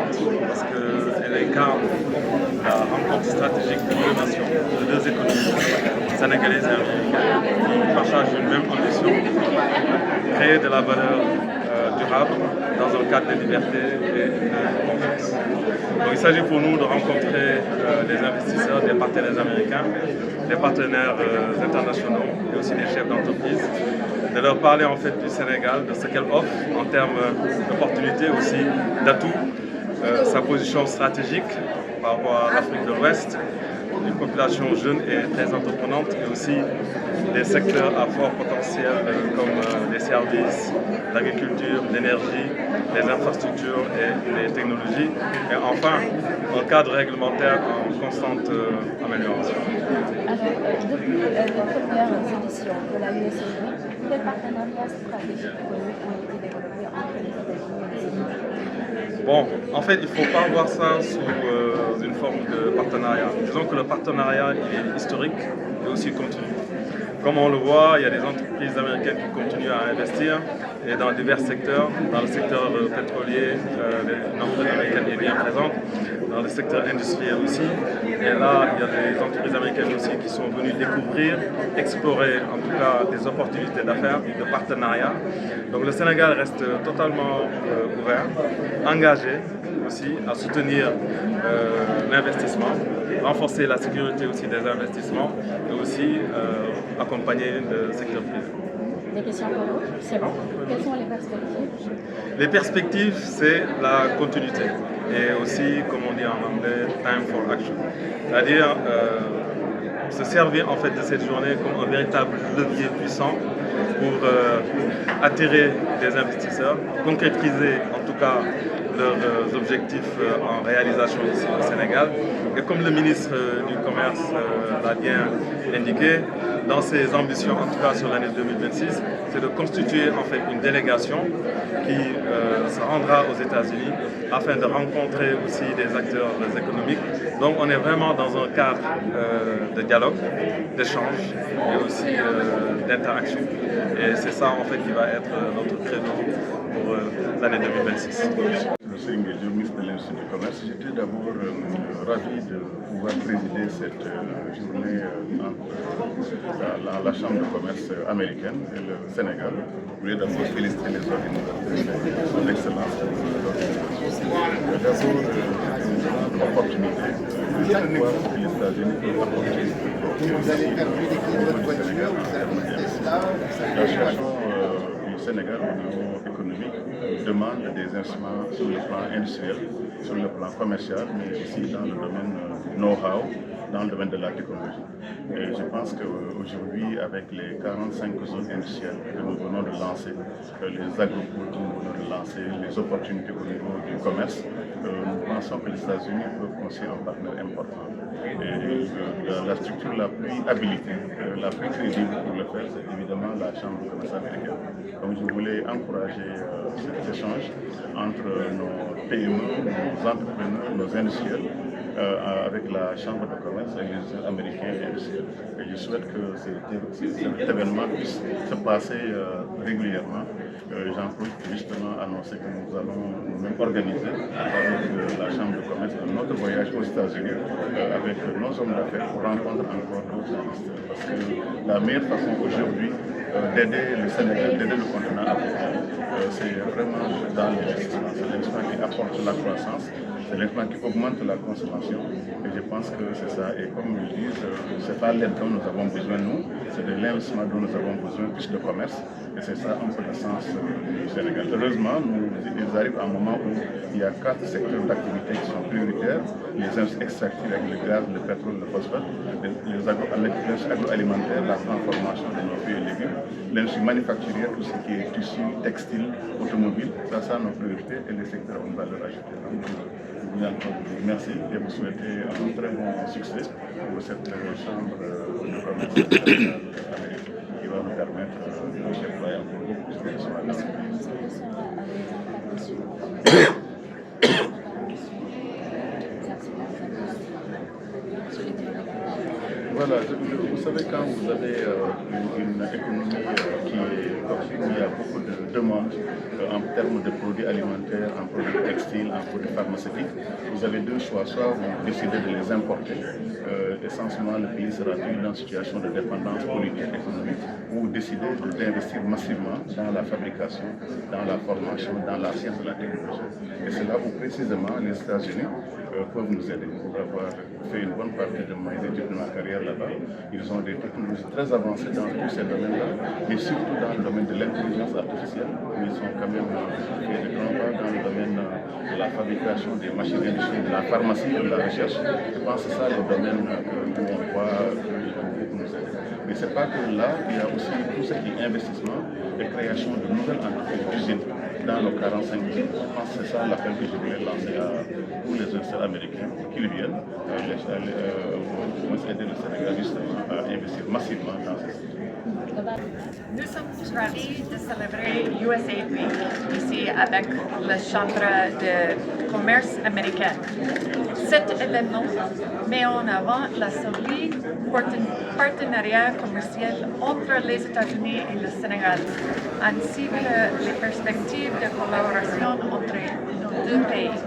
importante parce qu'elle incarne la rencontre stratégique de deux nations, de deux économies, sénégalaises et américaines, qui partagent une même ambition, créer de la valeur durable dans un cadre de liberté et de confiance. Donc il s'agit pour nous de rencontrer des investisseurs, des partenaires américains, des partenaires internationaux et aussi des chefs d'entreprise, de leur parler en fait du Sénégal, de ce qu'elle offre en termes d'opportunités aussi, d'atouts, sa position stratégique par rapport à l'Afrique de l'Ouest, une population jeune et très entreprenante et aussi des secteurs à fort potentiel comme les services, l'agriculture, l'énergie, les infrastructures et les technologies. Et enfin, un cadre réglementaire en constante amélioration. Alors, depuis les premières éditions de la USAID, quels partenariats stratégiques économiques ont été développés entre les États-Unis et les États-Unis? Bon, en fait, il ne faut pas voir ça sous une forme de partenariat. Disons que le partenariat il est historique et aussi continu. Comme on le voit, il y a des entreprises américaines qui continuent à investir et dans divers secteurs. Dans le secteur pétrolier, l'entreprise américaine est bien présente. Dans le secteur industriel aussi. Et là, il y a des entreprises américaines aussi qui sont venues découvrir, explorer en tout cas des opportunités d'affaires, de partenariat. Donc le Sénégal reste totalement ouvert, engagé aussi à soutenir l'investissement, renforcer la sécurité aussi des investissements et aussi accompagner le secteur privé. Des questions pour vous? C'est bon? Quelles sont les perspectives? Les perspectives, c'est la continuité et aussi, comme on dit en anglais, time for action. C'est-à-dire se servir en fait de cette journée comme un véritable levier puissant pour attirer des investisseurs, concrétiser en tout cas leurs objectifs en réalisation ici au Sénégal. Et comme le ministre du Commerce l'a bien indiqué, dans ses ambitions, en tout cas sur l'année 2026, c'est de constituer en fait une délégation qui se rendra aux États-Unis afin de rencontrer aussi des acteurs économiques. Donc on est vraiment dans un cadre de dialogue, d'échange et aussi d'interaction. Et c'est ça en fait qui va être notre credo pour l'année 2026. Monsieur Nguédio, ministre de l'Industrie du Commerce, j'étais d'abord ravi de pouvoir présider cette journée entre la Chambre de commerce américaine et le Sénégal. Je voulais d'abord féliciter les organisateurs de son excellence. D'abord, l'opportunité de voir ce que les États-Unis peuvent apporter au Sénégal. La situation du Sénégal au niveau économique demande des instruments sur le plan industriel, sur le plan commercial, mais aussi dans le domaine know-how, dans le domaine de la technologie. Et je pense qu'aujourd'hui, avec les 45 zones industrielles que nous venons de lancer, les agropoles que nous venons de lancer, les opportunités au niveau du commerce, nous pensons que les États-Unis peuvent considérer un partenaire important. Et la structure la plus habilitée, la plus crédible pour le faire, c'est évidemment la Chambre de commerce américaine. Donc je voulais encourager cet échange entre nos PME, nos entrepreneurs, nos industriels, avec la Chambre de commerce et les Américains et industriels. Et je souhaite que cet événement puisse se passer régulièrement. J'en profite justement annoncer que nous allons nous-mêmes organiser avec la Chambre de commerce notre voyage aux États-Unis avec nos hommes d'affaires pour rencontrer encore d'autres investisseurs. Parce que la meilleure façon aujourd'hui d'aider le Sénégal, d'aider le continent africain, c'est vraiment dans l'investissement. C'est l'investissement qui apporte la croissance, c'est l'investissement qui augmente la consommation. Et je pense que c'est ça. Et comme ils disent, ce n'est pas l'aide dont nous avons besoin, nous, c'est de l'investissement dont nous avons besoin, plus de commerce. Et c'est ça un peu le sens du Sénégal. Heureusement, ils arrivent à un moment où il y a 4 secteurs d'activité qui sont prioritaires. Les industries extractives avec le gaz, le pétrole, le phosphate, l'industrie agroalimentaire, la transformation de nos fruits et légumes, l'industrie manufacturière, tout ce qui est tissu, textile, automobile, ça c'est nos priorités et les secteurs en valeur ajoutée. Donc, je vous remercie et vous souhaitez un très bon succès pour cette chambre de commerce américaine qui va nous permettre de déployer encore beaucoup plus de soins. Voilà, vous savez, quand vous avez une économie où il y a beaucoup de demandes en termes de produits alimentaires, en produits textiles, en produits pharmaceutiques, vous avez deux choix. Soit vous décidez de les importer, essentiellement le pays sera-t-il dans une situation de dépendance politique et économique, ou vous décidez d'investir massivement dans la fabrication, dans la formation, dans la science et la technologie. Et c'est là où précisément les États-Unis peuvent nous aider. Pour avoir fait une bonne partie de mes études de ma carrière là-bas, ils ont des technologies très avancées dans tous ces domaines-là, mais surtout dans le domaine de l'intelligence artificielle, où ils ont quand même fait de grands pas dans le domaine de la fabrication des machines industrielles, de la pharmacie et de la recherche. Je pense que c'est ça le domaine où on voit qu'ils vont beaucoup nous aider. Mais ce n'est pas que là, il y a aussi tout ce qui est investissement et création de nouvelles entreprises d'usines dans nos 45 pays. Je pense que c'est ça l'appel que je voulais lancer à tous les investisseurs américains pour qu'ils viennent aider le Sénégal justement à investir massivement dans ces secteurs. Nous sommes ravis de célébrer USA Week ici avec la Chambre de commerce américaine. Cet événement met en avant la solide partenariat commercial entre les États-Unis et le Sénégal, ainsi que les perspectives de collaboration entre nos deux pays.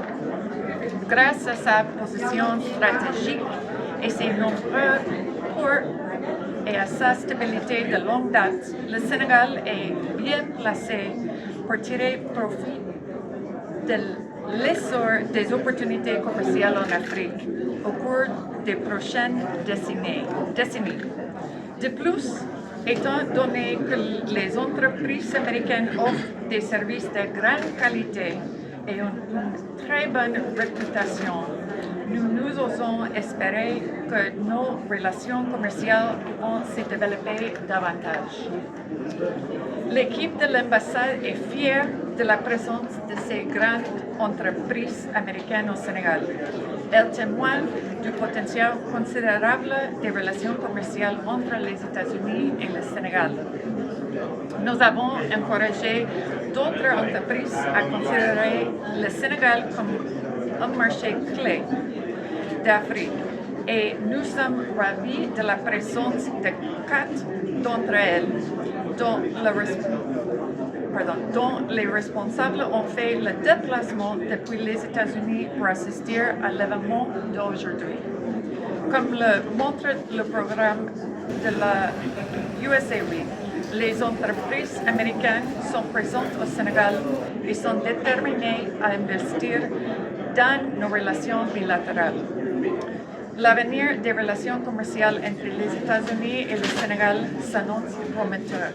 Grâce à sa position stratégique et ses nombreux ports et à sa stabilité de longue date, le Sénégal est bien placé pour tirer profit de l'essor des opportunités commerciales en Afrique au cours des prochaines décennies. De plus, étant donné que les entreprises américaines offrent des services de grande qualité et une très bonne réputation, nous osons espérer que nos relations commerciales vont se développer davantage. L'équipe de l'ambassade est fière de la présence de ces grandes entreprises américaines au Sénégal. Elle témoigne du potentiel considérable des relations commerciales entre les États-Unis et le Sénégal. Nous avons encouragé d'autres entreprises à considérer le Sénégal comme un marché clé d'Afrique et nous sommes ravis de la présence de 4 d'entre elles dont les responsables ont fait le déplacement depuis les États-Unis pour assister à l'événement d'aujourd'hui. Comme le montre le programme de la USA Week, les entreprises américaines sont présentes au Sénégal et sont déterminées à investir dans nos relations bilatérales. L'avenir des relations commerciales entre les États-Unis et le Sénégal s'annonce prometteur.